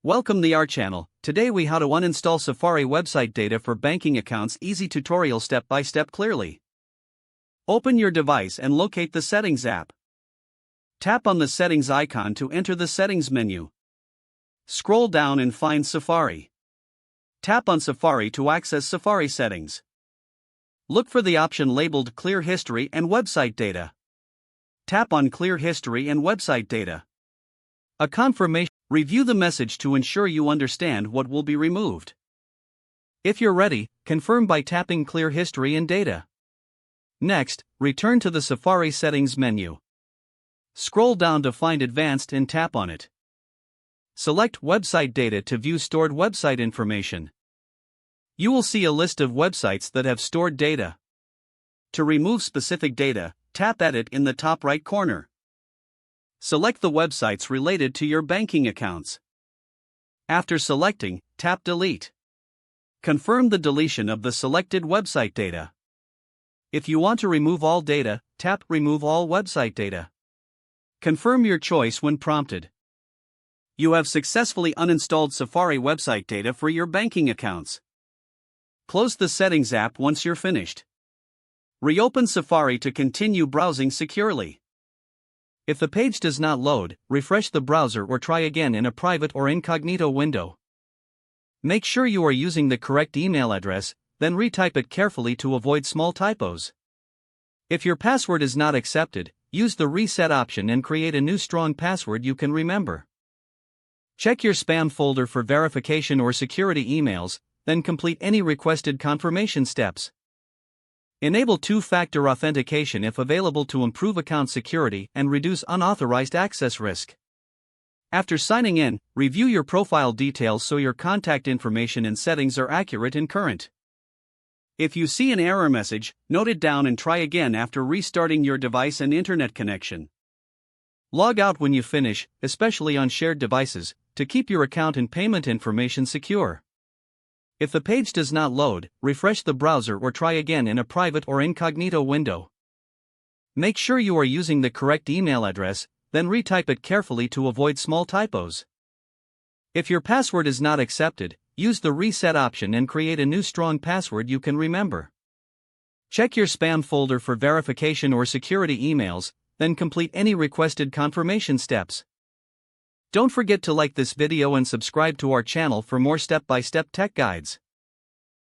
Welcome to our channel. Today we how to uninstall Safari website data for banking accounts. Easy tutorial step by step clearly. Open your device and locate the Settings app. Tap on the Settings icon to enter the Settings menu. Scroll down and find Safari. Tap on Safari to access Safari settings. Look for the option labeled Clear History and Website Data. Tap on Clear History and Website Data. A confirmation. Review the message to ensure you understand what will be removed. If you're ready, confirm by tapping Clear History and Data. Next, return to the Safari Settings menu. Scroll down to find Advanced and tap on it. Select Website Data to view stored website information. You will see a list of websites that have stored data. To remove specific data, tap Edit in the top right corner. Select the websites related to your banking accounts. After selecting, tap Delete. Confirm the deletion of the selected website data. If you want to remove all data, tap Remove All Website Data. Confirm your choice when prompted. You have successfully uninstalled Safari website data for your banking accounts. Close the Settings app once you're finished. Reopen Safari to continue browsing securely. If the page does not load, refresh the browser or try again in a private or incognito window. Make sure you are using the correct email address, then retype it carefully to avoid small typos. If your password is not accepted, use the Reset option and create a new strong password you can remember. Check your spam folder for verification or security emails, then complete any requested confirmation steps. Enable two-factor authentication if available to improve account security and reduce unauthorized access risk. After signing in, review your profile details so your contact information and settings are accurate and current. If you see an error message, note it down and try again after restarting your device and internet connection. Log out when you finish, especially on shared devices, to keep your account and payment information secure. If the page does not load, refresh the browser or try again in a private or incognito window. Make sure you are using the correct email address, then retype it carefully to avoid small typos. If your password is not accepted, use the Reset option and create a new strong password you can remember. Check your spam folder for verification or security emails, then complete any requested confirmation steps. Don't forget to like this video and subscribe to our channel for more step-by-step tech guides.